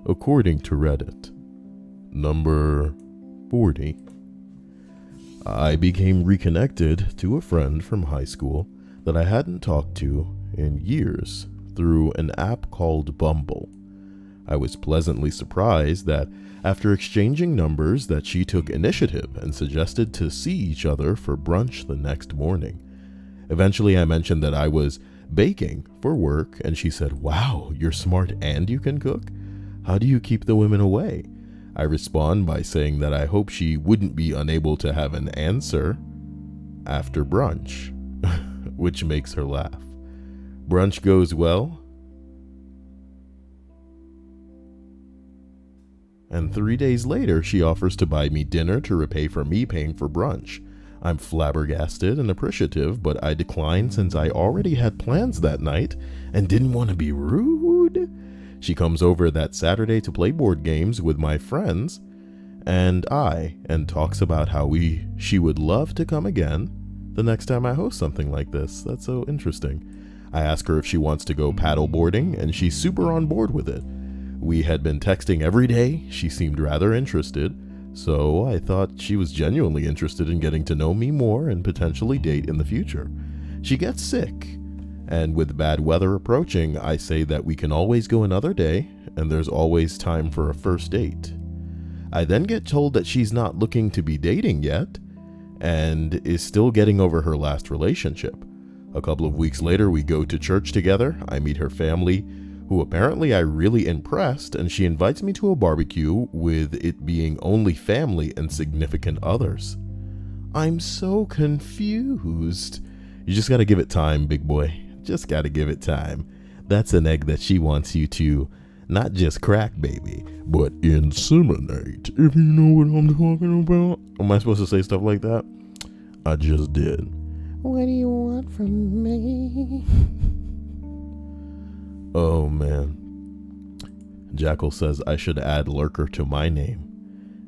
according to Reddit. Number 40. I became reconnected to a friend from high school that I hadn't talked to in years through an app called Bumble. I was pleasantly surprised that after exchanging numbers that she took initiative and suggested to see each other for brunch the next morning. Eventually I mentioned that I was baking for work and she said, "Wow, you're smart and you can cook? How do you keep the women away?" I respond by saying that I hope she wouldn't be unable to have an answer after brunch, which makes her laugh. Brunch goes well, and 3 days later she offers to buy me dinner to repay for me paying for brunch. I'm flabbergasted and appreciative, but I decline since I already had plans that night and didn't want to be rude. She comes over that Saturday to play board games with my friends and talks about how she would love to come again the next time I host something like this. That's so interesting. I ask her if she wants to go paddle boarding and she's super on board with it. We had been texting every day. She seemed rather interested, so I thought she was genuinely interested in getting to know me more and potentially date in the future. She gets sick, and with bad weather approaching, I say that we can always go another day and there's always time for a first date. I then get told that she's not looking to be dating yet and is still getting over her last relationship. A couple of weeks later, we go to church together. I meet her family, who apparently I really impressed, and she invites me to a barbecue with it being only family and significant others. I'm so confused. You just gotta give it time, big boy. Just gotta give it time. That's an egg that she wants you to not just crack, baby, but inseminate, if you know what I'm talking about. Am I supposed to say stuff like that? I just did. What do you want from me? Oh man. Jackal says I should add Lurker to my name.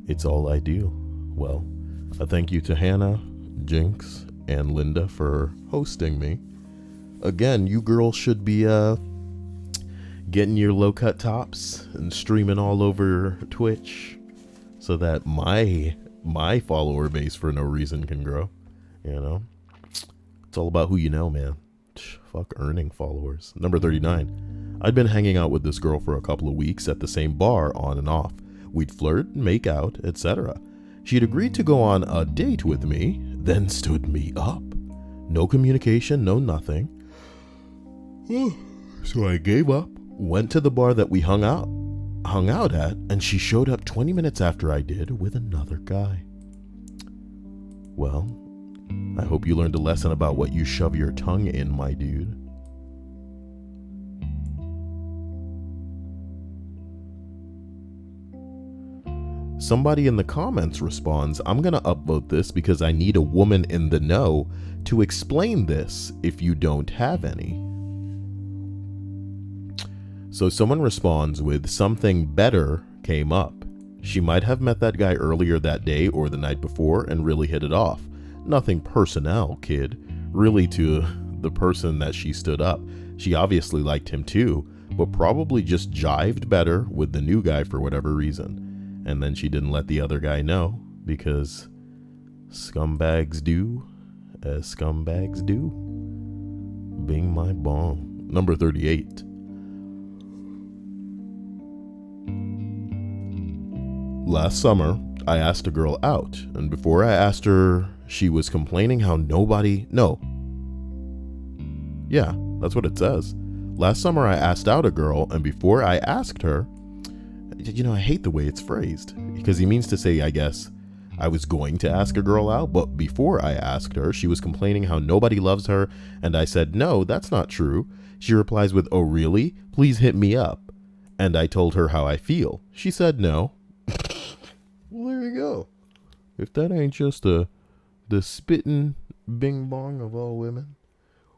It's all I do. Well, a thank you to Hannah, Jinx, and Linda for hosting me. Again, you girls should be getting your low-cut tops and streaming all over Twitch so that my follower base for no reason can grow. You know? It's all about who you know, man. Fuck earning followers. Number 39. I'd been hanging out with this girl for a couple of weeks at the same bar on and off. We'd flirt, make out, etc. She'd agreed to go on a date with me, then stood me up. No communication, no nothing. So I gave up, went to the bar that we hung out at, and she showed up 20 minutes after I did with another guy. Well, I hope you learned a lesson about what you shove your tongue in, my dude. Somebody in the comments responds, I'm gonna upvote this because I need a woman in the know to explain this if you don't have any. So someone responds with, something better came up. She might have met that guy earlier that day or the night before and really hit it off. Nothing personnel, kid. Really to the person that she stood up. She obviously liked him too, but probably just jived better with the new guy for whatever reason. And then she didn't let the other guy know because scumbags do as scumbags do. Bing my bong. Number 38. Last summer, I asked a girl out, and before I asked her, she was complaining how Yeah, that's what it says. Last summer, I asked out a girl, and before I asked her, I hate the way it's phrased, because he means to say, I guess, I was going to ask a girl out, but before I asked her, she was complaining how nobody loves her, and I said, no, that's not true. She replies with, oh really? Please hit me up. And I told her how I feel. She said no. Well, there you go. If that ain't just the spitting bing bong of all women.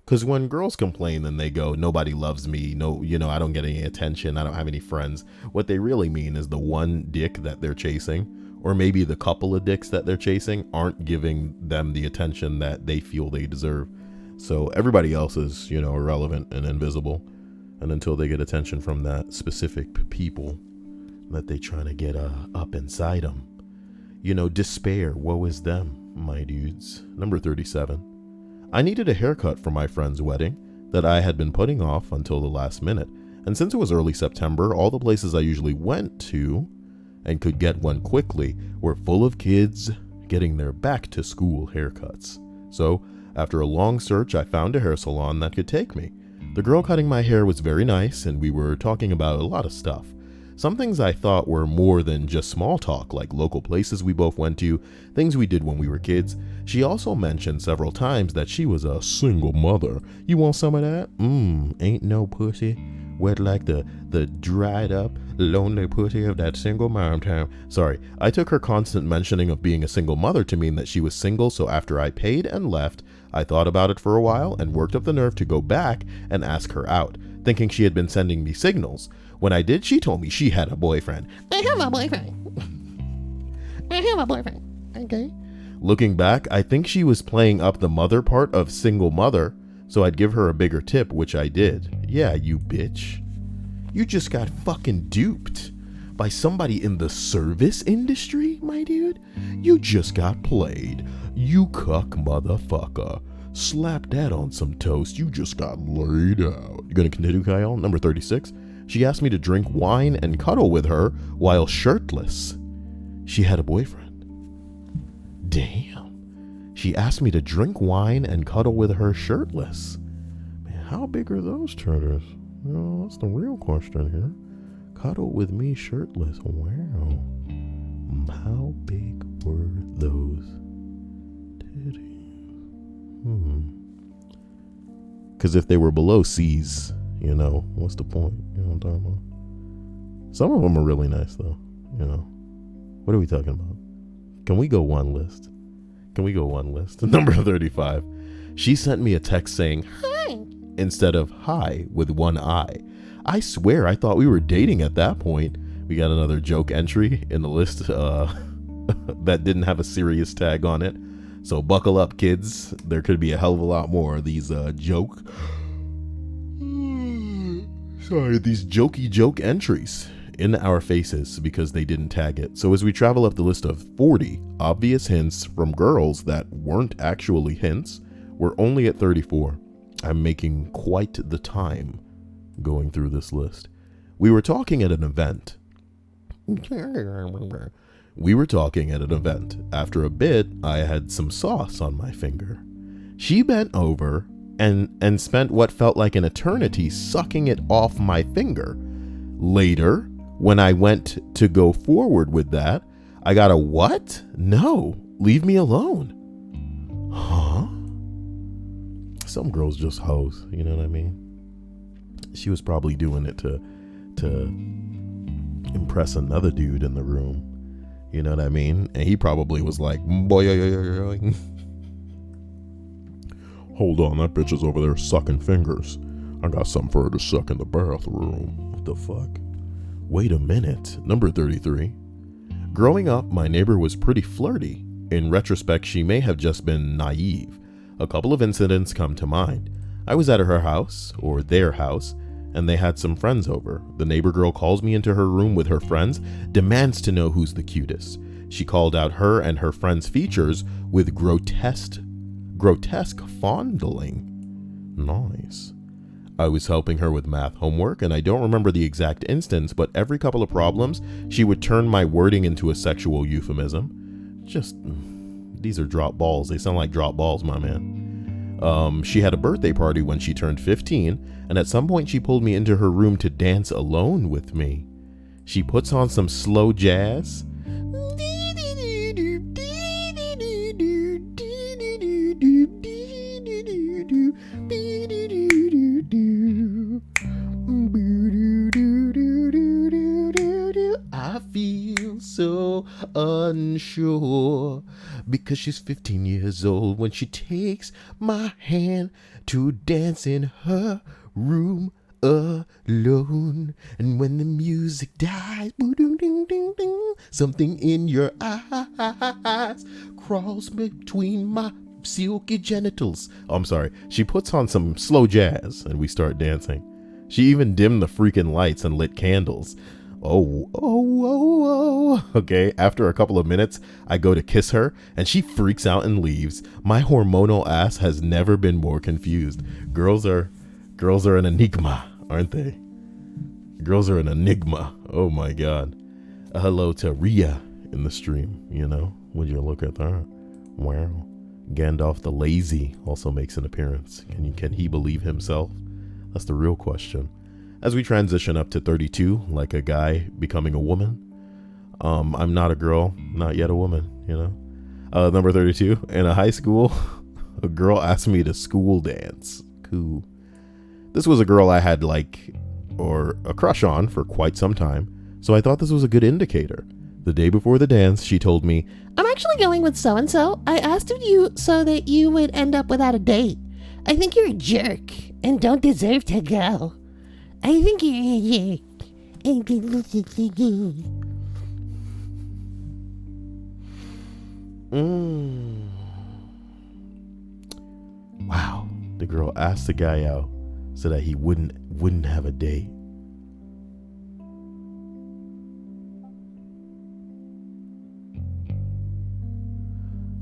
Because when girls complain and they go, nobody loves me, no, I don't get any attention, I don't have any friends, what they really mean is the one dick that they're chasing, or maybe the couple of dicks that they're chasing aren't giving them the attention that they feel they deserve. So everybody else is, irrelevant and invisible. And until they get attention from that specific people, that they trying to get up inside them. You know, despair, woe is them, my dudes. Number 37. I needed a haircut for my friend's wedding that I had been putting off until the last minute. And since it was early September, all the places I usually went to and could get one quickly were full of kids getting their back to school haircuts. So, after a long search, I found a hair salon that could take me. The girl cutting my hair was very nice, and we were talking about a lot of stuff. Some things I thought were more than just small talk, like local places we both went to, things we did when we were kids. She also mentioned several times that she was a single mother. You want some of that? Ain't no pussy wet like the dried up, lonely pussy of that single mom town. Sorry, I took her constant mentioning of being a single mother to mean that she was single, so after I paid and left, I thought about it for a while and worked up the nerve to go back and ask her out, thinking she had been sending me signals. When I did, she told me she had a boyfriend. I have a boyfriend. I have a boyfriend. Okay. Looking back, I think she was playing up the mother part of single mother, so I'd give her a bigger tip, which I did. Yeah, you bitch. You just got fucking duped by somebody in the service industry, my dude. You just got played. You cuck motherfucker. Slap that on some toast. You just got laid out. You gonna continue, Kyle? Number 36. She asked me to drink wine and cuddle with her while shirtless. She had a boyfriend. Damn. She asked me to drink wine and cuddle with her shirtless. Man, how big are those turtles? No, that's the real question here. Cuddle with me shirtless. Wow. How big were those titties? Because if they were below C's, you know, what's the point? You know what I'm talking about? Some of them are really nice, though. You know, what are we talking about? Can we go one list? Number 35. She sent me a text saying, hi, instead of hi with one I. I swear I thought we were dating at that point. We got another joke entry in the list that didn't have a serious tag on it. So buckle up, kids. There could be a hell of a lot more of these these jokey joke entries in our faces because they didn't tag it. So as we travel up the list of 40 obvious hints from girls that weren't actually hints, we're only at 34. I'm making quite the time going through this list. We were talking at an event. After a bit, I had some sauce on my finger. She bent over and spent what felt like an eternity sucking it off my finger. Later, when I went to go forward with that, I got a what? No, leave me alone. Huh? Some girls just hoes, you know what I mean? She was probably doing it to impress another dude in the room. You know what I mean? And he probably was like, boy, hold on, that bitch is over there sucking fingers. I got something for her to suck in the bathroom. What the fuck? Wait a minute. Number 33. Growing up, my neighbor was pretty flirty. In retrospect, she may have just been naive. A couple of incidents come to mind. I was at her house, or their house, and they had some friends over. The neighbor girl calls me into her room with her friends, demands to know who's the cutest. She called out her and her friends' features with grotesque fondling. Nice. I was helping her with math homework, and I don't remember the exact instance, but every couple of problems, she would turn my wording into a sexual euphemism. These are drop balls. They sound like drop balls, my man. She had a birthday party when she turned 15, and at some point she pulled me into her room to dance alone with me. She puts on some slow jazz. I feel so unsure because she's 15 years old when she takes my hand to dance in her room alone. And when the music dies, something in your eyes crawls between my silky genitals. Oh, I'm sorry. She puts on some slow jazz and we start dancing. She even dimmed the freaking lights and lit candles. Okay, after a couple of minutes, I go to kiss her and she freaks out and leaves. My hormonal ass has never been more confused. Girls are an enigma, aren't they? Girls are an enigma. Oh my god. A hello to Rhea in the stream, you know? Would you look at that? Wow. Gandalf the Lazy also makes an appearance. Can he believe himself? That's the real question. As we transition up to 32, like a guy becoming a woman. I'm not a girl, not yet a woman, you know? Number 32, in a high school, a girl asked me to school dance. Cool. This was a girl I had a crush on for quite some time, so I thought this was a good indicator. The day before the dance, she told me, I'm actually going with so-and-so. I asked of you so that you would end up without a date. I think you're a jerk and don't deserve to go. I think you're a jerk. Wow. The girl asked the guy out so that he wouldn't have a date.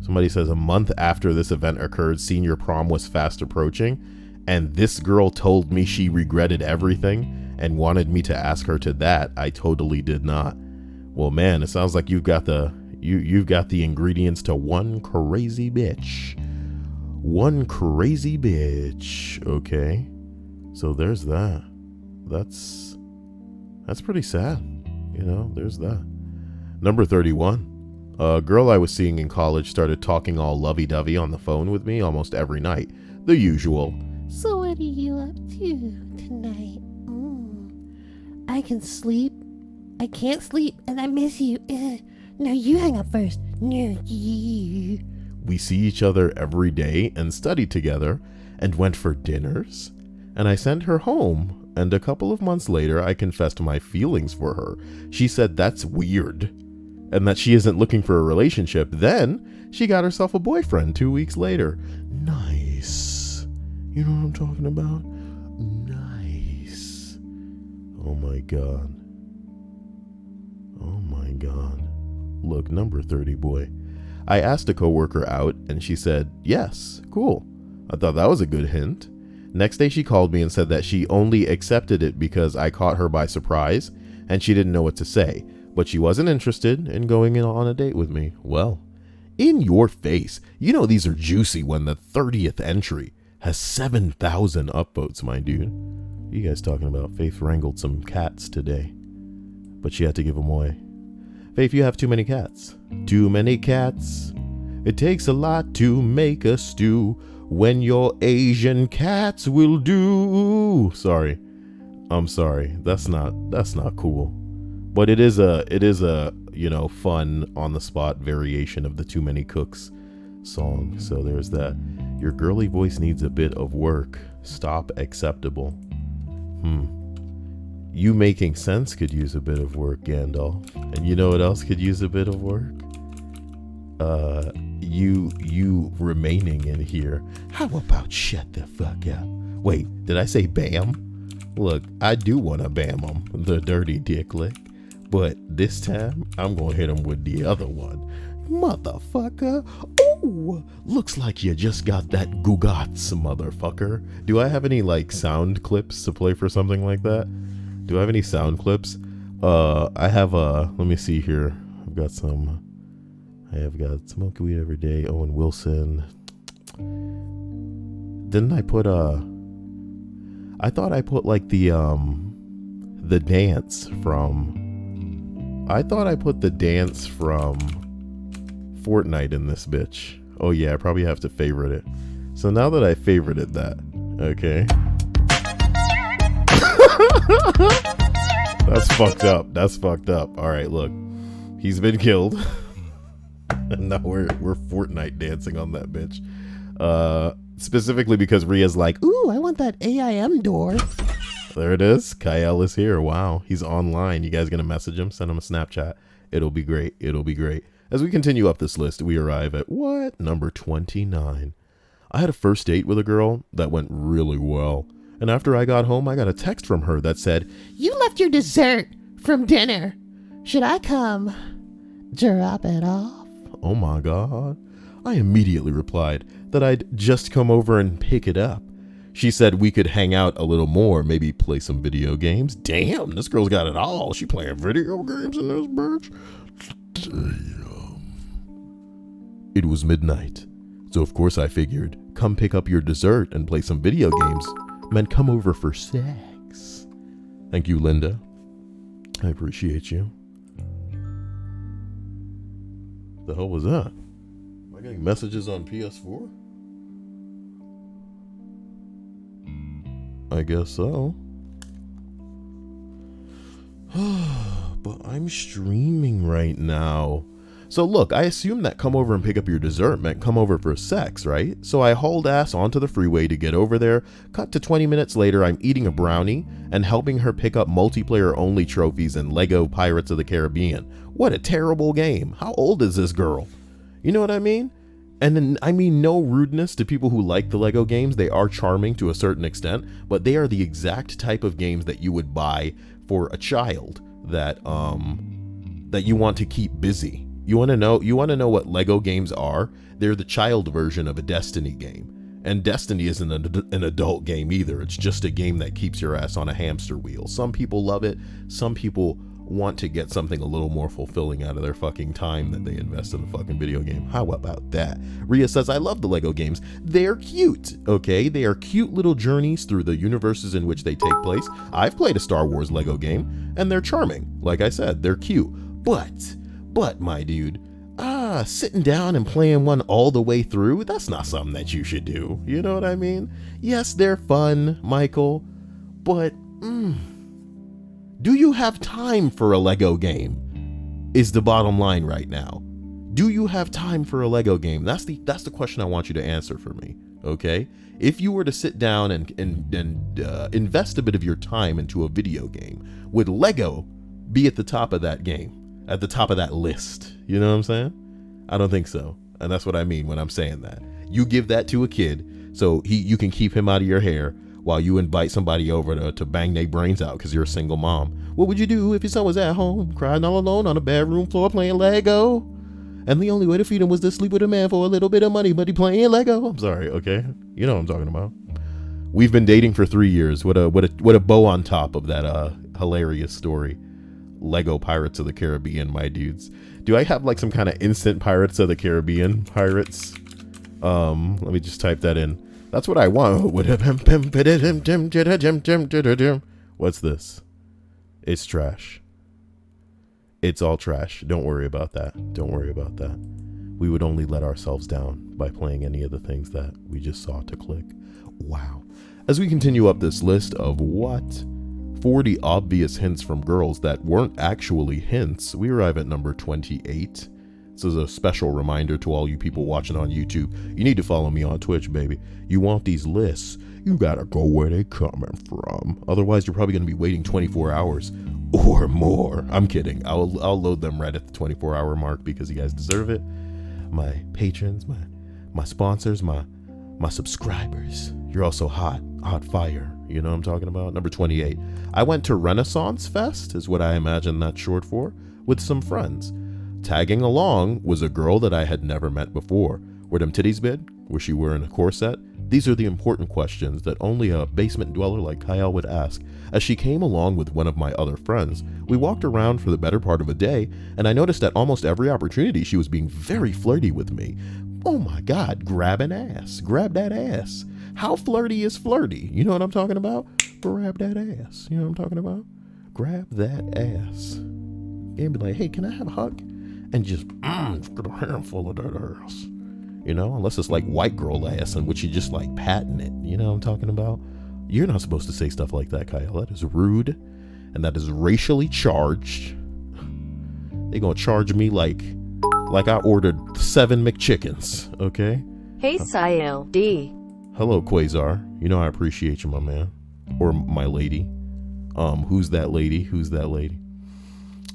Somebody says a month after this event occurred, senior prom was fast approaching, and this girl told me she regretted everything and wanted me to ask her to that. I totally did not. Well, man, it sounds like you've got the ingredients to one crazy bitch. One crazy bitch. Okay. So there's that. That's pretty sad. You know, there's that. Number 31. A girl I was seeing in college started talking all lovey-dovey on the phone with me almost every night. The usual. So what are you up to tonight? I can sleep. I can't sleep and I miss you. No, you hang up first. No, you. We see each other every day and study together and went for dinners. And I sent her home. And a couple of months later, I confessed my feelings for her. She said that's weird and that she isn't looking for a relationship. Then she got herself a boyfriend 2 weeks later. Nice. You know what I'm talking about? Nice. Oh my god. Oh my god. Look, number 30 boy. I asked a coworker out and she said, yes, cool. I thought that was a good hint. Next day she called me and said that she only accepted it because I caught her by surprise and she didn't know what to say, but she wasn't interested in going in on a date with me. Well, in your face. You know these are juicy when the 30th entry has 7,000 upvotes, my dude. You guys talking about Faith wrangled some cats today, but she had to give them away. Faith, you have too many cats. Too many cats. It takes a lot to make a stew. When your Asian cats will do. Sorry. I'm sorry. That's not cool. But it is a, you know, fun on the spot variation of the Too Many Cooks song. So there's that. Your girly voice needs a bit of work. Stop acceptable. You making sense could use a bit of work, Gandalf. And you know what else could use a bit of work? You remaining in here. How about shut the fuck up? Wait, did I say bam? Look, I do want to bam him, the dirty dick lick. But this time, I'm gonna hit him with the other one. Motherfucker. Oh, looks like you just got that Gugats, motherfucker. Do I have any, like, sound clips to play for something like that? Do I have any sound clips? I have, let me see here. I have got Smoke Weed Every Day, Owen Wilson. Didn't I put, I thought I put, like, the dance from, I thought I put the dance from Fortnite in this bitch. Oh yeah, I probably have to favorite it. So now that I favorited that, okay. That's fucked up. That's fucked up. All right, look, he's been killed. And now we're Fortnite dancing on that bitch. Specifically because Rhea's like, ooh, I want that AIM door. There it is. Kyle is here. Wow, he's online. You guys gonna message him? Send him a Snapchat. It'll be great. It'll be great. As we continue up this list, we arrive at what? Number 29. I had a first date with a girl that went really well. And after I got home, I got a text from her that said, you left your dessert from dinner. Should I come drop it off? Oh my God. I immediately replied that I'd just come over and pick it up. She said we could hang out a little more, maybe play some video games. Damn, this girl's got it all. She playing video games in this bitch. Damn. It was midnight, so of course I figured come pick up your dessert and play some video games meant come over for sex. Thank you, Linda. I appreciate you. The hell was that? Am I getting messages on PS4? I guess so. But I'm streaming right now. So look, I assumed that come over and pick up your dessert meant come over for sex, right? So I hauled ass onto the freeway to get over there. Cut to 20 minutes later, I'm eating a brownie and helping her pick up multiplayer only trophies in Lego Pirates of the Caribbean. What a terrible game. How old is this girl? You know what I mean? And then, I mean no rudeness to people who like the Lego games. They are charming to a certain extent, but they are the exact type of games that you would buy for a child that you want to keep busy. You want to know what Lego games are? They're the child version of a Destiny game. And Destiny isn't an adult game either. It's just a game that keeps your ass on a hamster wheel. Some people love it. Some people want to get something a little more fulfilling out of their fucking time that they invest in a fucking video game. How about that? Rhea says, I love the Lego games. They're cute, okay? They are cute little journeys through the universes in which they take place. I've played a Star Wars Lego game, and they're charming. Like I said, they're cute. But my dude, sitting down and playing one all the way through, that's not something that you should do. You know what I mean? Yes, they're fun, Michael, but do you have time for a Lego game? Is the bottom line right now. Do you have time for a Lego game? That's the question I want you to answer for me, okay? If you were to sit down and invest a bit of your time into a video game, would Lego be at the top of that game? At the top of that list? You know what I'm saying? I don't think so. And that's what I mean when I'm saying that. You give that to a kid so you can keep him out of your hair while you invite somebody over to bang their brains out because you're a single mom. What would you do if your son was at home, crying all alone on a bedroom floor playing Lego? And the only way to feed him was to sleep with a man for a little bit of money, but he playing Lego. I'm sorry, okay? You know what I'm talking about. We've been dating for 3 years. What a bow on top of that hilarious story. Lego Pirates of the Caribbean, my dudes. Do I have like some kind of instant Pirates of the Caribbean pirates? Let me just type that in. That's what I want. What's this? It's trash. It's all trash. Don't worry about that. Don't worry about that. We would only let ourselves down by playing any of the things that we just saw to click. Wow. As we continue up this list of 40 obvious hints from girls that weren't actually hints, we arrive at number 28. This is a special reminder to all you people watching on YouTube. You need to follow me on Twitch, baby. You want these lists, you gotta go where they coming from. Otherwise, you're probably gonna be waiting 24 hours or more. I'm kidding. I'll load them right at the 24-hour mark because you guys deserve it. My patrons, my sponsors, my subscribers. You're also hot fire. You know what I'm talking about? Number 28. I went to Renaissance Fest, is what I imagine that's short for, with some friends. Tagging along was a girl that I had never met before. Were them titties big? Was she wearing a corset? These are the important questions that only a basement dweller like Kyle would ask. As she came along with one of my other friends, we walked around for the better part of a day, and I noticed at almost every opportunity she was being very flirty with me. Oh my God, grab an ass. Grab that ass. How flirty is flirty? You know what I'm talking about? Grab that ass. You know what I'm talking about? Grab that ass. And be like, hey, can I have a hug? And just get a handful of that ass. You know, unless it's like white girl ass in which you just like patting it. You know what I'm talking about? You're not supposed to say stuff like that, Kyle. That is rude. And that is racially charged. They're going to charge me like I ordered 7 McChickens. Okay? Hey, Sael D. Hello, Quasar. You know I appreciate you, my man. Or my lady. Who's that lady? Who's that lady?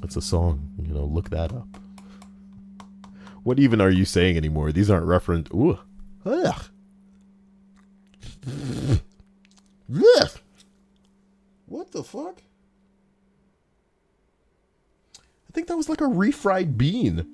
It's a song. You know, look that up. What even are you saying anymore? These aren't referenced. Ooh. Ugh. Ugh. What the fuck? think that was like a refried bean.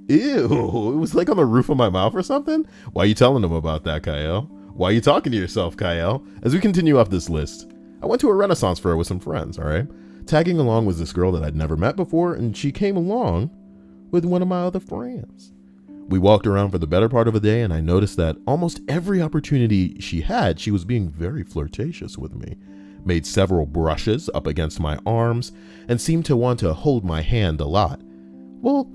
Ew, it was like on the roof of my mouth or something? Why are you telling them about that, Kyle? Why are you talking to yourself, Kyle? As we continue up this list, I went to a Renaissance fair with some friends, alright? Tagging along was this girl that I'd never met before, and she came along with one of my other friends. We walked around for the better part of a day, and I noticed that almost every opportunity she had, she was being very flirtatious with me. Made several brushes up against my arms, and seemed to want to hold my hand a lot. Well,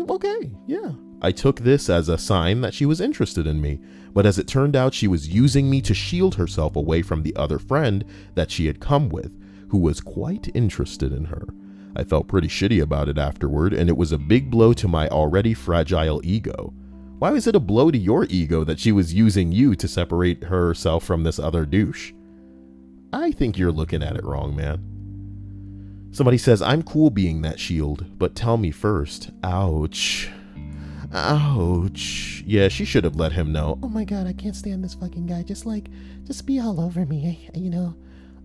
okay, yeah. I took this as a sign that she was interested in me, but as it turned out, she was using me to shield herself away from the other friend that she had come with, who was quite interested in her. I felt pretty shitty about it afterward, and it was a big blow to my already fragile ego. Why was it a blow to your ego that she was using you to separate herself from this other douche? I think you're looking at it wrong, man. Somebody says, I'm cool being that shield, but tell me first. Ouch. Ouch. Yeah, she should have let him know. Oh my god, I can't stand this fucking guy. Just be all over me, you know.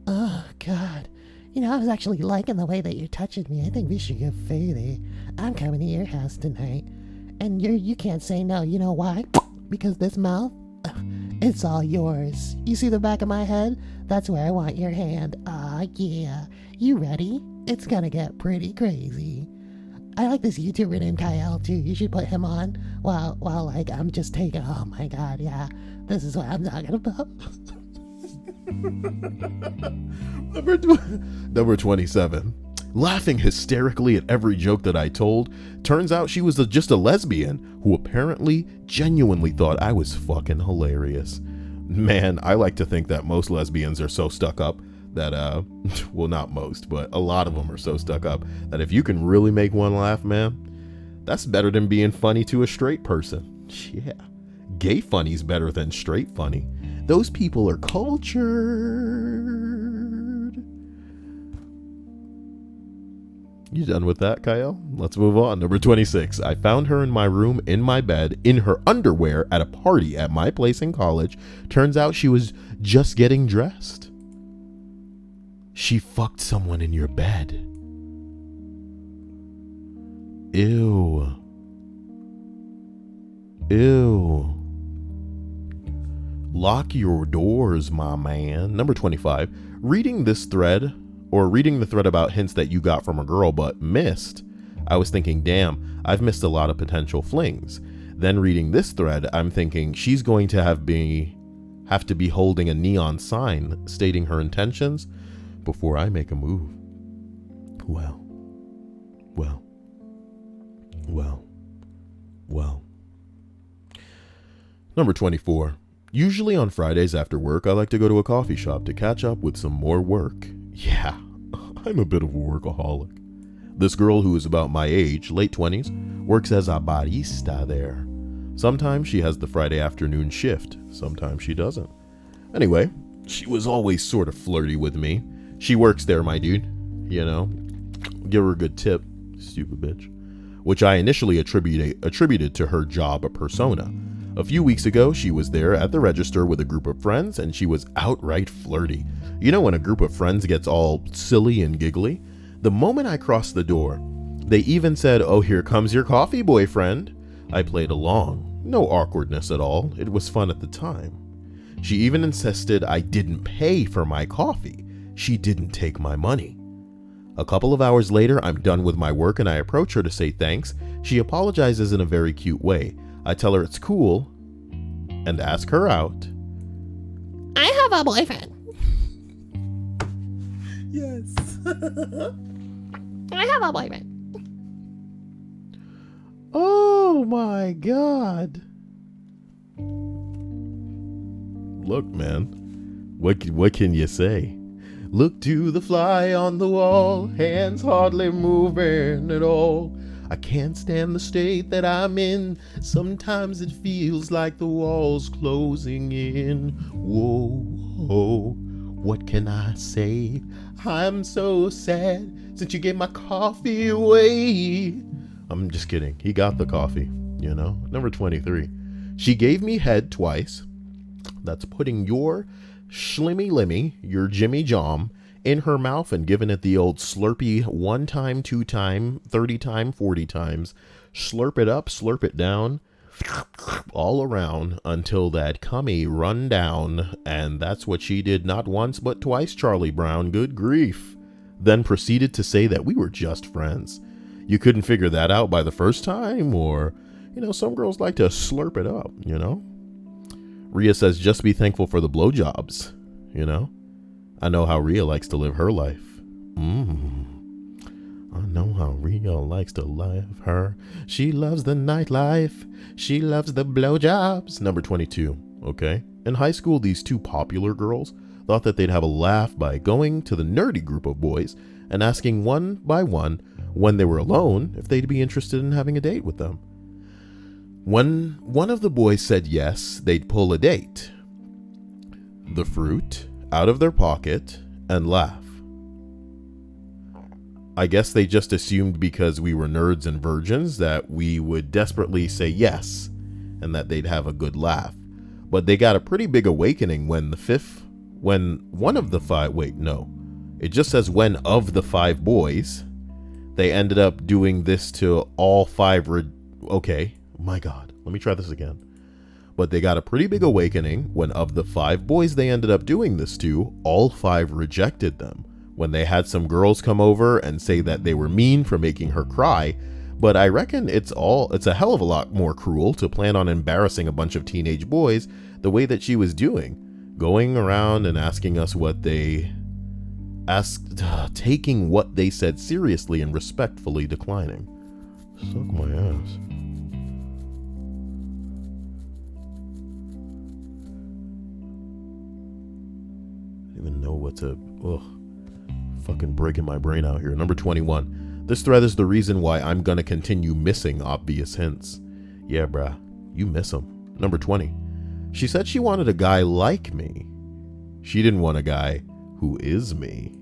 Oh god. You know, I was actually liking the way that you're touching me. I think we should go further. I'm coming to your house tonight. And you can't say no. You know why? Because this mouth, it's all yours. You see the back of my head? That's where I want your hand. Ah, yeah. You ready? It's gonna get pretty crazy. I like this YouTuber named Kyle too. You should put him on while like I'm just taking. Oh my god, yeah. This is what I'm talking about. Number 27. Laughing hysterically at every joke that I told. Turns out she was just a lesbian who apparently genuinely thought I was fucking hilarious. Man, I like to think that most lesbians are so stuck up that, well, not most, but a lot of them are so stuck up that if you can really make one laugh, man, that's better than being funny to a straight person. Yeah. Gay funny's better than straight funny. Those people are cultured. You done with that, Kyle? Let's move on. Number 26. I found her in my room, in my bed, in her underwear at a party at my place in college. Turns out she was just getting dressed. She fucked someone in your bed. Ew. Ew. Lock your doors, my man. Number 25. Reading the thread about hints that you got from a girl but missed. I was thinking, damn, I've missed a lot of potential flings. Then reading this thread, I'm thinking she's going to have to be holding a neon sign stating her intentions before I make a move. Well. Number 24. Usually on Fridays after work, I like to go to a coffee shop to catch up with some more work. Yeah, I'm a bit of a workaholic. This girl who is about my age, late 20s, works as a barista there. Sometimes she has the Friday afternoon shift, sometimes she doesn't. Anyway, she was always sort of flirty with me. She works there, my dude. You know, give her a good tip, stupid bitch. Which I initially attributed to her job persona. A few weeks ago, she was there at the register with a group of friends, and she was outright flirty. You know when a group of friends gets all silly and giggly? The moment I crossed the door, they even said, "Oh, here comes your coffee, boyfriend." I played along. No awkwardness at all. It was fun at the time. She even insisted I didn't pay for my coffee. She didn't take my money. A couple of hours later, I'm done with my work and I approach her to say thanks. She apologizes in a very cute way. I tell her it's cool and ask her out. I have a boyfriend. Yes. I have a boyfriend. Oh my God. Look, man, what can you say? Look to the fly on the wall, hands hardly moving at all. I can't stand the state that I'm in. Sometimes it feels like the wall's closing in. Whoa, whoa, what can I say? I'm so sad since you gave my coffee away. I'm just kidding. He got the coffee, you know. Number 23. She gave me head twice. That's putting your shlimmy limmy, your Jimmy Jom, in her mouth and giving it the old slurpee 1 time, 2 time, 30 time, 40 times. Slurp it up, slurp it down, all around until that cummy run down. And that's what she did not once but twice, Charlie Brown. Good grief. Then proceeded to say that we were just friends. You couldn't figure that out by the first time? Or, some girls like to slurp it up, Rhea says, just be thankful for the blowjobs, I know how Rhea likes to live her life. I know how Rhea likes to live her. She loves the nightlife. She loves the blowjobs. Number 22. Okay. In high school, these 2 popular girls thought that they'd have a laugh by going to the nerdy group of boys and asking one by one when they were alone if they'd be interested in having a date with them. When one of the boys said yes, they'd pull a date, the fruit out of their pocket, and laugh. I guess they just assumed because we were nerds and virgins that we would desperately say yes and that they'd have a good laugh. But they got a pretty big awakening when one of the 5, it just says when of the 5 boys, they ended up doing this to all 5. Okay, my God, let me try this again. But they got a pretty big awakening when of the 5 boys they ended up doing this to, all 5 rejected them. When they had some girls come over and say that they were mean for making her cry. But I reckon it's a hell of a lot more cruel to plan on embarrassing a bunch of teenage boys the way that she was doing, going around and asking us taking what they said seriously and respectfully declining. Suck my ass. I don't even know what to... Fucking breaking my brain out here. Number 21. This thread is the reason why I'm gonna continue missing obvious hints. Yeah, bruh. You miss them. Number 20. She said she wanted a guy like me. She didn't want a guy who is me.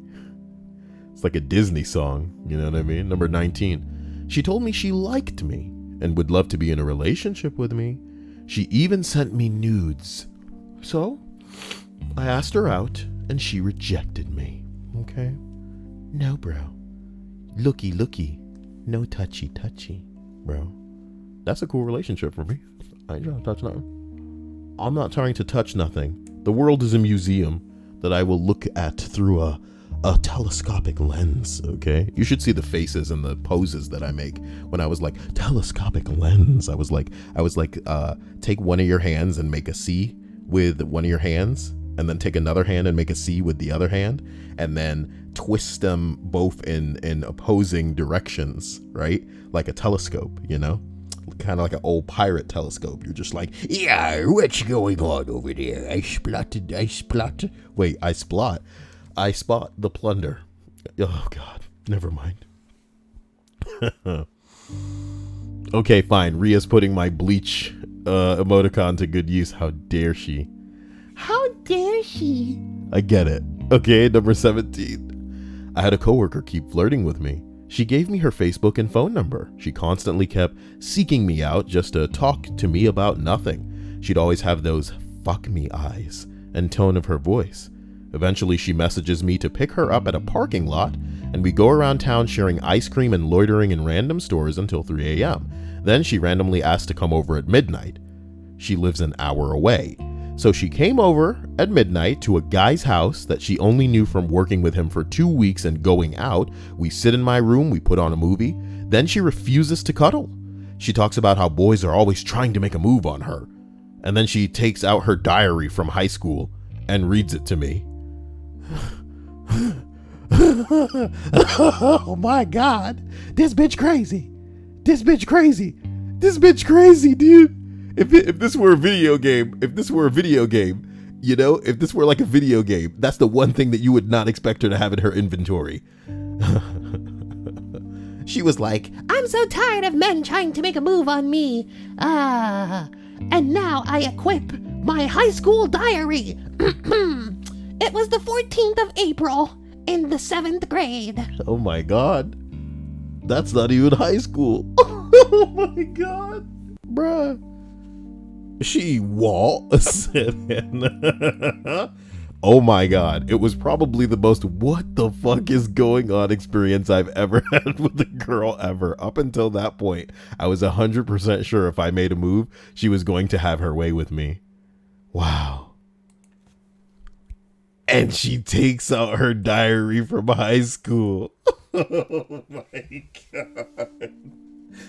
It's like a Disney song. You know what I mean? Number 19. She told me she liked me and would love to be in a relationship with me. She even sent me nudes. So, I asked her out and she rejected me. Okay? No, bro. Looky. No touchy, bro. That's a cool relationship for me. I ain't trying to touch nothing. I'm not trying to touch nothing. The world is a museum that I will look at through a telescopic lens, okay? You should see the faces and the poses that I make when I was like, telescopic lens. I was like, take one of your hands and make a C with one of your hands, and then take another hand and make a C with the other hand, and then twist them both in opposing directions, right? Like a telescope, kind of like an old pirate telescope. You're just like, yeah, what's going on over there? I spot. Wait, I spot the plunder. Oh, God. Never mind. Okay, fine. Rhea's putting my bleach emoticon to good use. How dare she? How dare she? I get it. Okay, number 17. I had a coworker keep flirting with me. She gave me her Facebook and phone number. She constantly kept seeking me out just to talk to me about nothing. She'd always have those fuck me eyes and tone of her voice. Eventually, she messages me to pick her up at a parking lot, and we go around town sharing ice cream and loitering in random stores until 3 a.m. Then she randomly asked to come over at midnight. She lives an hour away. So she came over at midnight to a guy's house that she only knew from working with him for 2 weeks and going out. We sit in my room, we put on a movie. Then she refuses to cuddle. She talks about how boys are always trying to make a move on her. And then she takes out her diary from high school and reads it to me. Oh my God. This bitch crazy. This bitch crazy. This bitch crazy, dude. If this were a video game, if this were like a video game, that's the one thing that you would not expect her to have in her inventory. She was like, I'm so tired of men trying to make a move on me. And now I equip my high school diary. It was the 14th of April in the 7th grade. Oh my God. That's not even high school. Oh my God. Bruh. She was. Oh my God. It was probably the most what the fuck is going on experience I've ever had with a girl ever. Up until that point, I was 100% sure if I made a move, she was going to have her way with me. Wow. And she takes out her diary from high school. Oh my God.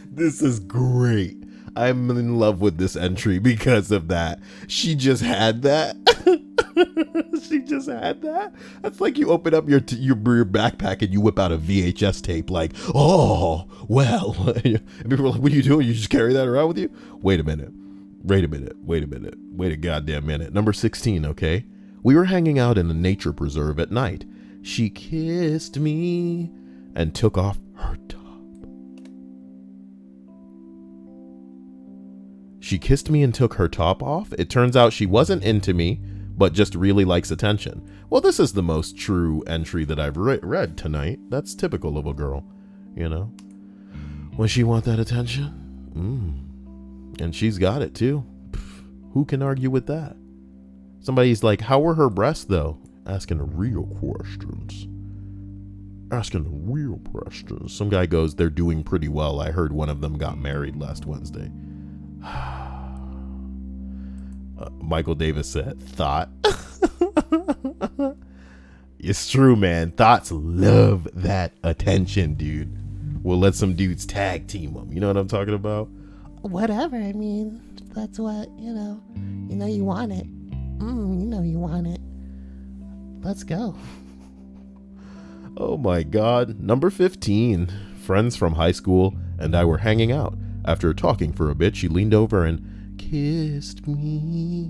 This is great. I'm in love with this entry because of that. She just had that. She just had that. That's like you open up your backpack and you whip out a VHS tape like, oh, well. And people are like, what are you doing? You just carry that around with you? Wait a minute. Wait a goddamn minute. Number 16, okay? We were hanging out in a nature preserve at night. She kissed me and took off her top. She kissed me and took her top off. It turns out she wasn't into me, but just really likes attention. Well, this is the most true entry that I've read tonight. That's typical of a girl, you know? When she want that attention, and she's got it too. Who can argue with that? Somebody's like, how were her breasts though? Asking the real questions. Some guy goes, they're doing pretty well. I heard one of them got married last Wednesday. Michael Davis said, thought. It's true, man. Thoughts love that attention, dude. We'll let some dudes tag team them. You know what I'm talking about? Whatever. I mean, that's what, you know you want it. You want it. Let's go. Oh my God. Number 15. Friends from high school and I were hanging out. After talking for a bit, she leaned over and kissed me.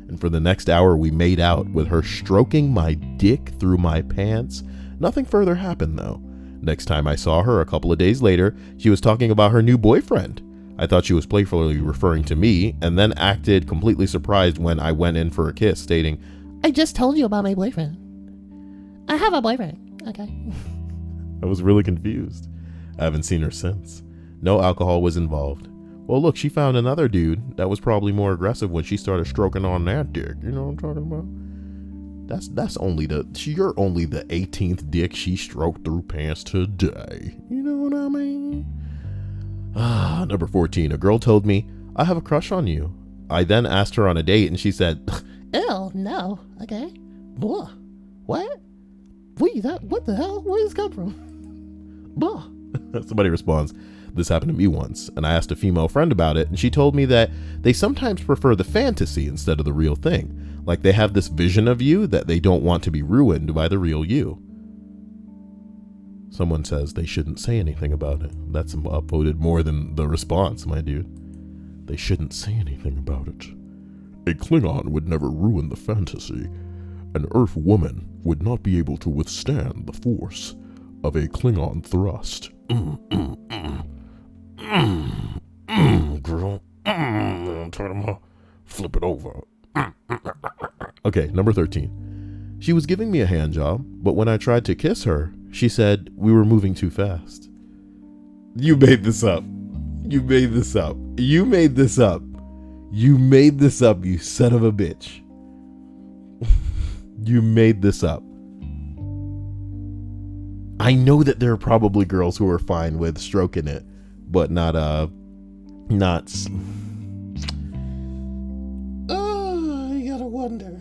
And for the next hour, we made out with her stroking my dick through my pants. Nothing further happened, though. Next time I saw her a couple of days later, she was talking about her new boyfriend. I thought she was playfully referring to me, and then acted completely surprised when I went in for a kiss, stating, I just told you about my boyfriend. I have a boyfriend. Okay. I was really confused. I haven't seen her since. No alcohol was involved. Well, look, she found another dude that was probably more aggressive when she started stroking on that dick. You know what I'm talking about? That's only you're only the 18th dick she stroked through pants today. You know what I mean? Number 14. A girl told me, I have a crush on you. I then asked her on a date and she said, ew, no. Okay. Blah. What? What the hell? Where did this come from? Blah. Somebody responds, this happened to me once, and I asked a female friend about it, and she told me that they sometimes prefer the fantasy instead of the real thing. Like they have this vision of you that they don't want to be ruined by the real you. Someone says they shouldn't say anything about it. That's upvoted more than the response, my dude. They shouldn't say anything about it. A Klingon would never ruin the fantasy. An Earth woman would not be able to withstand the force of a Klingon thrust. Girl. I'm talking about flip it over. Okay, number 13. She was giving me a hand job, but when I tried to kiss her, she said we were moving too fast. You made this up. You made this up. You made this up. You made this up, you son of a bitch. You made this up. I know that there are probably girls who are fine with stroking it, but not. You gotta wonder.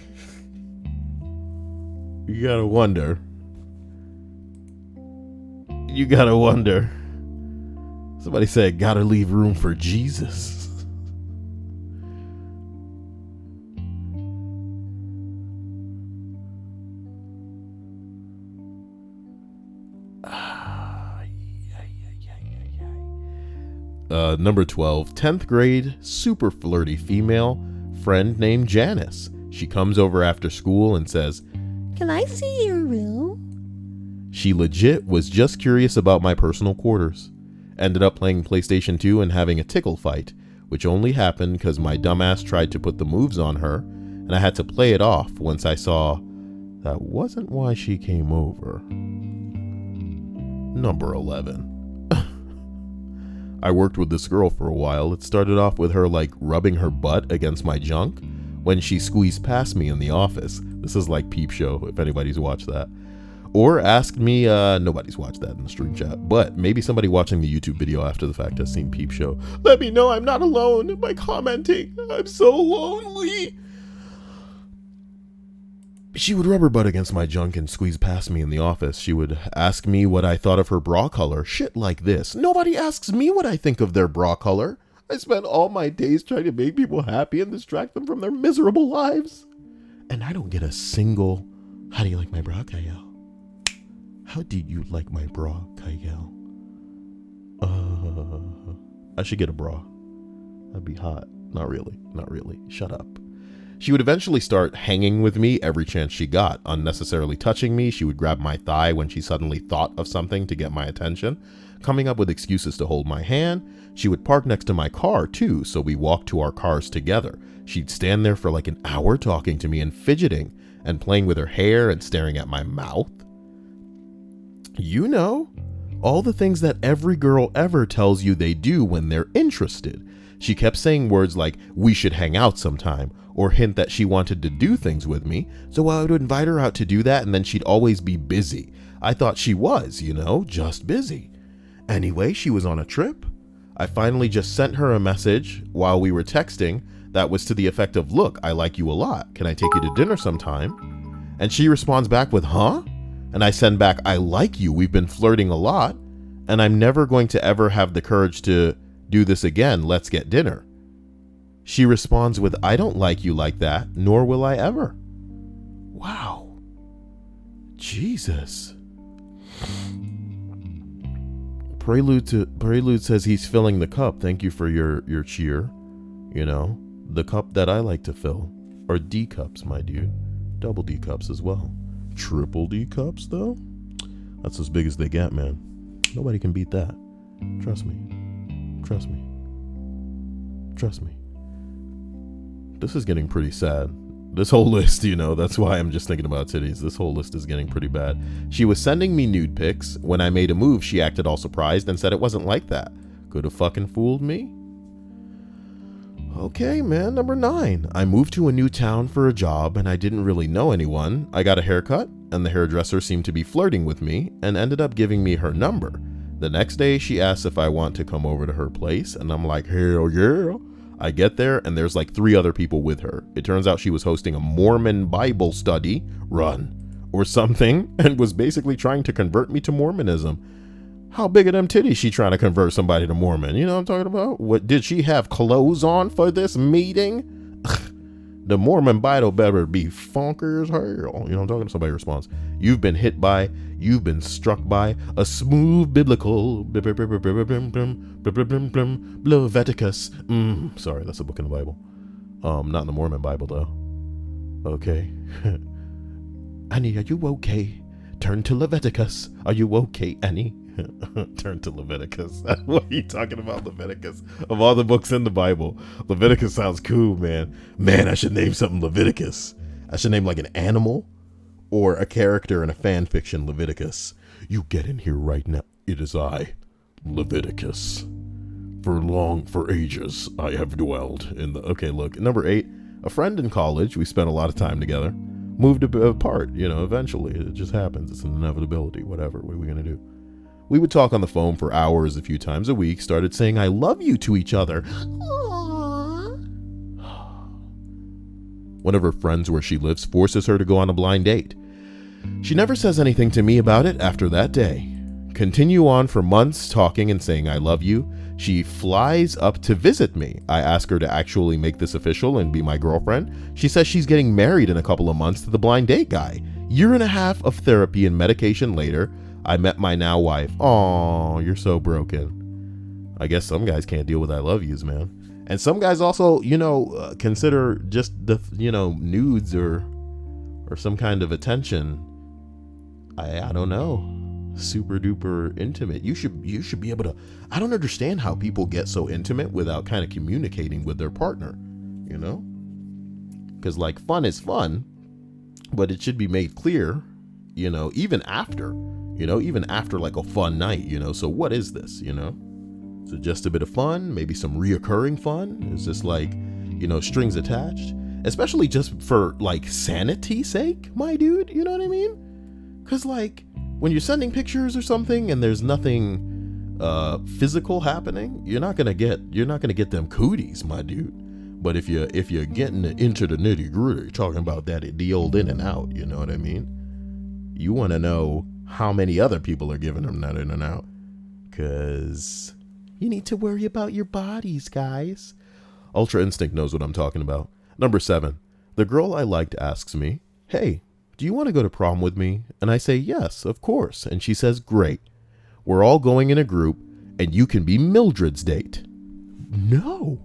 You gotta wonder. You gotta wonder. Somebody said, gotta leave room for Jesus. Number 12, 10th grade, super flirty female, friend named Janice. She comes over after school and says, can I see your room? She legit was just curious about my personal quarters. Ended up playing PlayStation 2 and having a tickle fight, which only happened because my dumbass tried to put the moves on her, and I had to play it off once I saw that wasn't why she came over. Number 11. I worked with this girl for a while. It started off with her like rubbing her butt against my junk when she squeezed past me in the office, This is like Peep Show, if anybody's watched that. Or ask me, nobody's watched that in the stream chat, but maybe somebody watching the YouTube video after the fact has seen Peep Show. Let me know I'm not alone by commenting. I'm so lonely. She would rub her butt against my junk and squeeze past me in the office. She would ask me what I thought of her bra color. Shit like this. Nobody asks me what I think of their bra color. I spend all my days trying to make people happy and distract them from their miserable lives. And I don't get a single, how do you like my bra, Kyle? How do you like my bra, Kyle? I should get a bra. That'd be hot. Not really. Not really. Shut up. She would eventually start hanging with me every chance she got, unnecessarily touching me. She would grab my thigh when she suddenly thought of something to get my attention, coming up with excuses to hold my hand. She would park next to my car too, so we walked to our cars together. She'd stand there for like an hour talking to me and fidgeting and playing with her hair and staring at my mouth. You know, all the things that every girl ever tells you they do when they're interested. She kept saying words like, we should hang out sometime, or hint that she wanted to do things with me, so I would invite her out to do that, and then she'd always be busy. I thought she was, you know, just busy. Anyway, she was on a trip. I finally just sent her a message while we were texting that was to the effect of, look, I like you a lot. Can I take you to dinner sometime? And she responds back with, huh? And I send back, I like you. We've been flirting a lot, and I'm never going to ever have the courage to do this again. Let's get dinner. She responds with, I don't like you like that, nor will I ever. Wow. Jesus. Prelude says he's filling the cup. Thank you for your cheer. You know, the cup that I like to fill. Or D cups, my dude. Double D cups as well. Triple D cups, though? That's as big as they get, man. Nobody can beat that. Trust me. Trust me. Trust me. This is getting pretty sad. This whole list, you know, that's why I'm just thinking about titties. This whole list is getting pretty bad. She was sending me nude pics. When I made a move, she acted all surprised and said it wasn't like that. Could have fucking fooled me. Okay, man, number 9. I moved to a new town for a job and I didn't really know anyone. I got a haircut and the hairdresser seemed to be flirting with me and ended up giving me her number. The next day, she asks if I want to come over to her place and I'm like, hell yeah. I get there and there's like 3 other people with her. It turns out she was hosting a Mormon Bible study run or something and was basically trying to convert me to Mormonism. How big of them titties she trying to convert somebody to Mormon? You know what I'm talking about? What did she have clothes on for this meeting? The Mormon Bible better be funky as hell. You know what I'm talking about? Somebody responds, you've been hit by, you've been struck by a smooth biblical Leviticus. Sorry, that's a book in the Bible. Not in the Mormon Bible though. Okay. Annie, are you okay? Turn to Leviticus. Are you okay, Annie? Turn to Leviticus. What are you talking about, Leviticus? Of all the books in the Bible, Leviticus sounds cool, man. Man, I should name something Leviticus. I should name like an animal or a character in a fan fiction, Leviticus. You get in here right now. It is I, Leviticus. For ages, I have dwelled in the... Okay, look, number 8, a friend in college. We spent a lot of time together. Moved apart, you know, eventually. It just happens. It's an inevitability, whatever. What are we going to do? We would talk on the phone for hours a few times a week, started saying I love you to each other. Aww. One of her friends where she lives forces her to go on a blind date. She never says anything to me about it after that day. Continue on for months talking and saying I love you. She flies up to visit me. I ask her to actually make this official and be my girlfriend. She says she's getting married in a couple of months to the blind date guy. 1.5 years of therapy and medication later, I met my now wife. Aw, you're so broken. I guess some guys can't deal with I love yous, man. And some guys also, you know, consider just the, you know, nudes or some kind of attention. I don't know. Super duper intimate. You should be able to. I don't understand how people get so intimate without kind of communicating with their partner, you know? Because like fun is fun, but it should be made clear, you know, even after like a fun night, you know. So what is this, you know? Is it just a bit of fun? Maybe some reoccurring fun? Is this like, you know, strings attached? especially just for like sanity's sake, my dude. You know what I mean? Because like when you're sending pictures or something and there's nothing physical happening, you're not gonna get them cooties, my dude. But if you're getting into the nitty gritty, talking about the old in and out, you know what I mean? You want to know how many other people are giving them that in and out, because you need to worry about your bodies, guys. Ultra Instinct knows what I'm talking about. Number 7, the girl I liked asks me, "Hey, do you want to go to prom with me?" And I say, "Yes, of course." And she says, "Great. We're all going in a group, and you can be Mildred's date." No.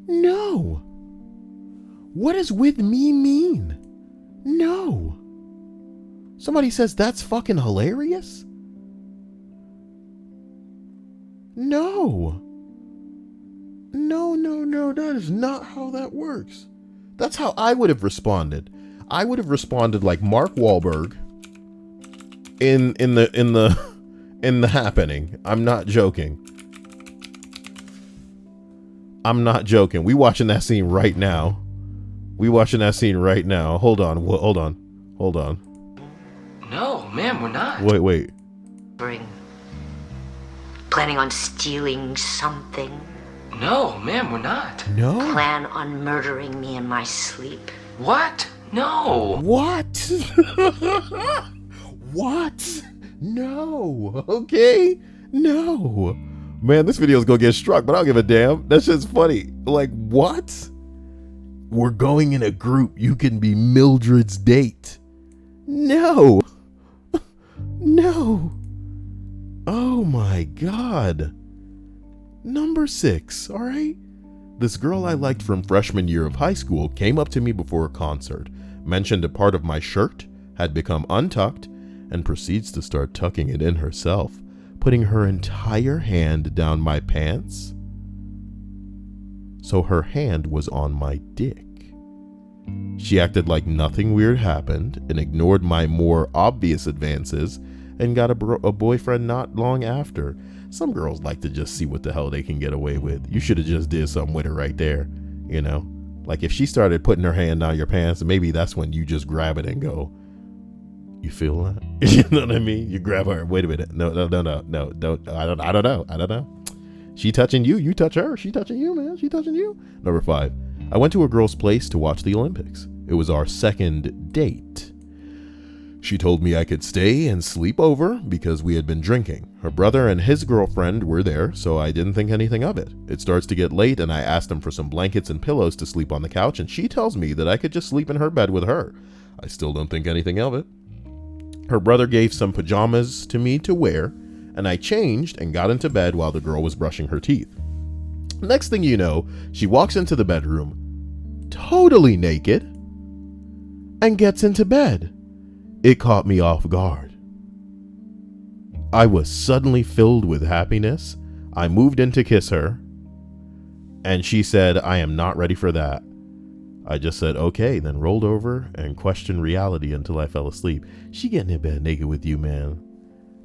No. What does with me mean? No. Somebody says that's fucking hilarious? No. No, that is not how that works. That's how I would have responded. I would have responded like Mark Wahlberg in the Happening. I'm not joking. We watching that scene right now. Hold on. No, ma'am, we're not. Wait. Planning on stealing something? No, ma'am, we're not. No. Plan on murdering me in my sleep? What? No. What? What? No. Okay. No. Man, this video is gonna get struck, but I don't give a damn. That shit's funny. Like, what? We're going in a group. You can be Mildred's date. No. No. Oh my God. Number 6, all right? This girl I liked from freshman year of high school came up to me before a concert, mentioned a part of my shirt had become untucked, and proceeds to start tucking it in herself, putting her entire hand down my pants. So her hand was on my dick. She acted like nothing weird happened and ignored my more obvious advances and got a boyfriend not long after. Some girls like to just see what the hell they can get away with. You should have just did something with her right there, you know? Like if she started putting her hand down your pants, maybe that's when you just grab it and go, "You feel that?" You know what I mean? You grab her. Wait a minute. No, don't. I don't know. She touching you. You touch her. She touching you, man. She touching you. Number 5. I went to a girl's place to watch the Olympics. It was our second date. She told me I could stay and sleep over because we had been drinking. Her brother and his girlfriend were there, so I didn't think anything of it. It starts to get late and I asked them for some blankets and pillows to sleep on the couch, and she tells me that I could just sleep in her bed with her. I still don't think anything of it. Her brother gave some pajamas to me to wear, and I changed and got into bed while the girl was brushing her teeth. Next thing you know, she walks into the bedroom, totally naked, and gets into bed. It caught me off guard. I was suddenly filled with happiness. I moved in to kiss her, and she said, "I am not ready for that." I just said, "Okay," then rolled over and questioned reality until I fell asleep. She getting in bed naked with you, man.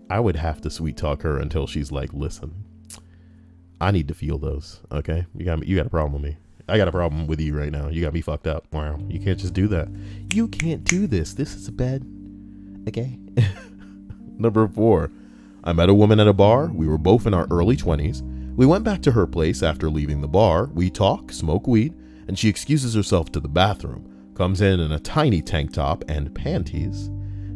I would have to sweet talk her until she's like, "Listen, I need to feel those, okay? You got a problem with me. I got a problem with you right now. You got me fucked up. Wow, you can't just do that. You can't do this. This is a bed, okay?" Number 4, I met a woman at a bar. We were both in our early 20s. We went back to her place after leaving the bar. We talk, smoke weed, and she excuses herself to the bathroom, comes in a tiny tank top and panties,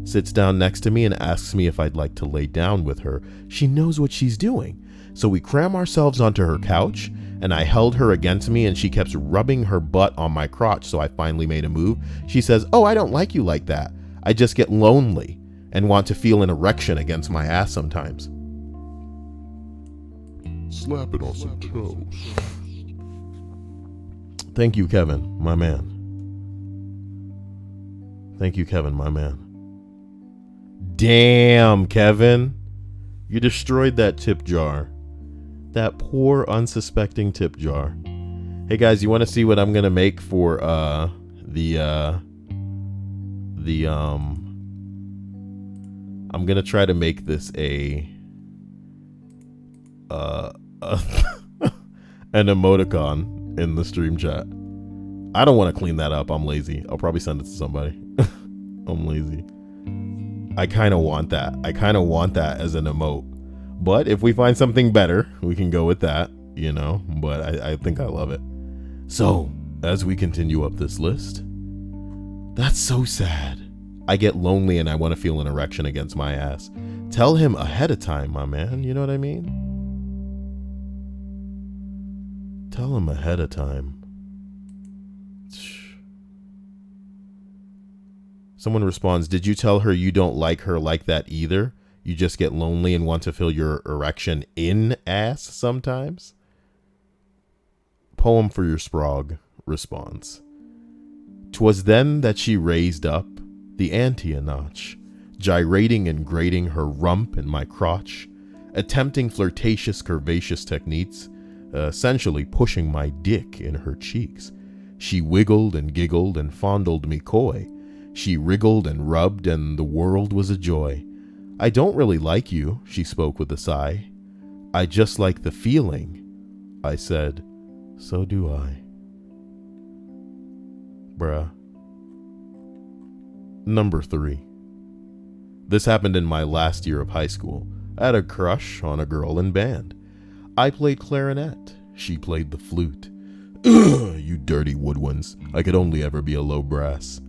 sits down next to me and asks me if I'd like to lay down with her. She knows what she's doing. So we cram ourselves onto her couch, and I held her against me, and she kept rubbing her butt on my crotch, so I finally made a move. She says, "Oh, I don't like you like that. I just get lonely and want to feel an erection against my ass sometimes." Slap it on some toes. Thank you, Kevin, my man. Thank you, Kevin, my man. Damn, Kevin. You destroyed that tip jar. That poor, unsuspecting tip jar. Hey, guys, you want to see what I'm going to make for, I'm going to try to make this an emoticon in the stream chat. I don't want to clean that up. I'm lazy. I'll probably send it to somebody. I'm lazy. I kind of want that. I kind of want that as an emote. But if we find something better, we can go with that, you know. But I think I love it. So, as we continue up this list, that's so sad. I get lonely and I want to feel an erection against my ass. Tell him ahead of time, my man. You know what I mean? Tell him ahead of time. Someone responds, did you tell her you don't like her like that either? You just get lonely and want to feel your erection in ass sometimes? Poem for your sprog responds. 'Twas then that she raised up the ante a notch, gyrating and grating her rump in my crotch, attempting flirtatious curvaceous techniques, essentially pushing my dick in her cheeks. She wiggled and giggled and fondled me coy. She wriggled and rubbed and the world was a joy. I don't really like you, she spoke with a sigh. I just like the feeling. I said, so do I. Bruh. Number 3. This happened in my last year of high school. I had a crush on a girl in band. I played clarinet. She played the flute. You dirty woodwinds. I could only ever be a low brass.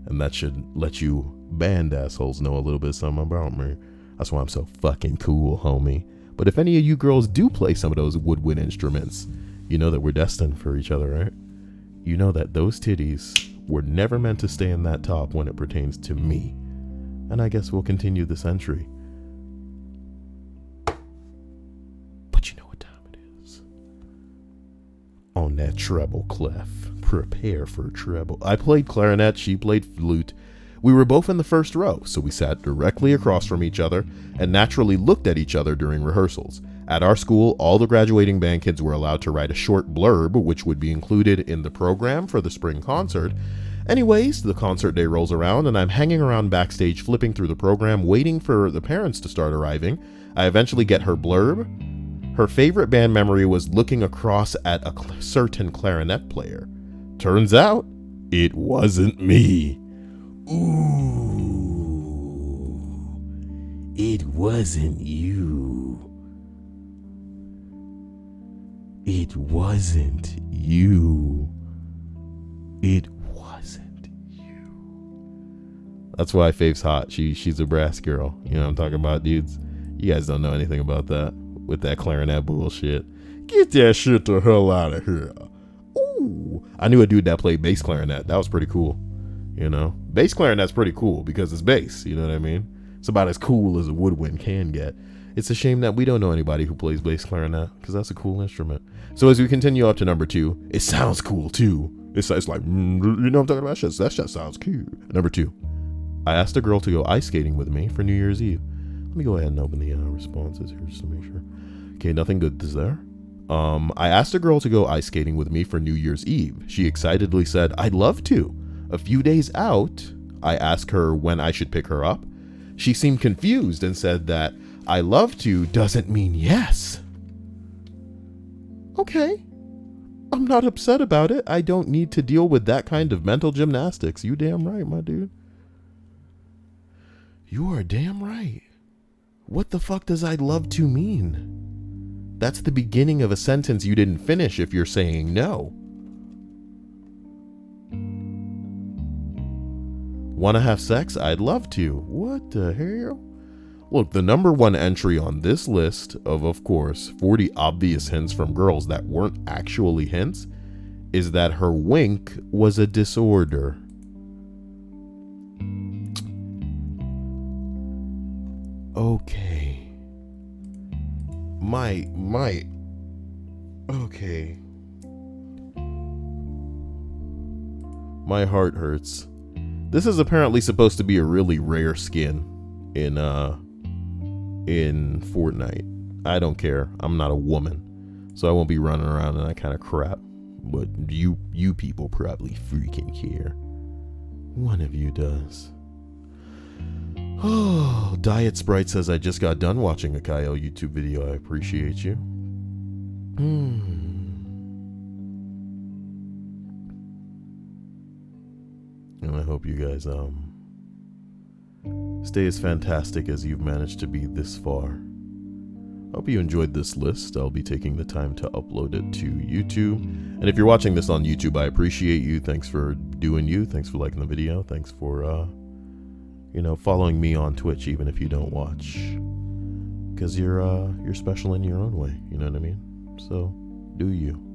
And that should let you band assholes know a little bit something about me. That's why I'm so fucking cool, homie. But if any of you girls do play some of those woodwind instruments, you know that we're destined for each other, right? You know that those titties were never meant to stay in that top when it pertains to me. And I guess we'll continue this entry. But you know what time it is. On that treble clef. Prepare for treble. I played clarinet, she played flute. We were both in the first row, so we sat directly across from each other and naturally looked at each other during rehearsals. At our school, all the graduating band kids were allowed to write a short blurb, which would be included in the program for the spring concert. Anyways, the concert day rolls around and I'm hanging around backstage flipping through the program, waiting for the parents to start arriving. I eventually get her blurb. Her favorite band memory was looking across at a certain clarinet player. Turns out, it wasn't me. Ooh, it wasn't you. It wasn't you. It wasn't you. That's why Faith's hot. She's a brass girl. You know what I'm talking about, dudes? You guys don't know anything about that with that clarinet bullshit. Get that shit the hell out of here. Ooh, I knew a dude that played bass clarinet. That was pretty cool. You know, bass clarinet's pretty cool because it's bass. You know what I mean? It's about as cool as a woodwind can get. It's a shame that we don't know anybody who plays bass clarinet because that's a cool instrument. So as we continue up to number 2, it sounds cool too. It's like, you know what I'm talking about? That shit sounds cool. Number 2, I asked a girl to go ice skating with me for New Year's Eve. Let me go ahead and open the responses here just to make sure. Okay, nothing good is there. I asked a girl to go ice skating with me for New Year's Eve. She excitedly said, I'd love to. A few days out, I asked her when I should pick her up. She seemed confused and said that I love to doesn't mean yes. Okay. I'm not upset about it. I don't need to deal with that kind of mental gymnastics. You damn right, my dude. You are damn right. What the fuck does I'd love to mean? That's the beginning of a sentence you didn't finish if you're saying no. Want to have sex? I'd love to. What the hell? Look, the number 1 entry on this list of course, 40 obvious hints from girls that weren't actually hints is that her wink was a disorder. Okay. Okay. My heart hurts. This is apparently supposed to be a really rare skin in Fortnite. I don't care. I'm not a woman, so I won't be running around in that kind of crap. But you people probably freaking care. One of you does. Oh, Diet Sprite says I just got done watching a Kyle YouTube video. I appreciate you. And I hope you guys stay as fantastic as you've managed to be this far. Hope you enjoyed this list. I'll be taking the time to upload it to YouTube. And if you're watching this on YouTube, I appreciate you. Thanks for doing you. Thanks for liking the video. Thanks for, following me on Twitch, even if you don't watch. Because you're special in your own way. You know what I mean? So, do you.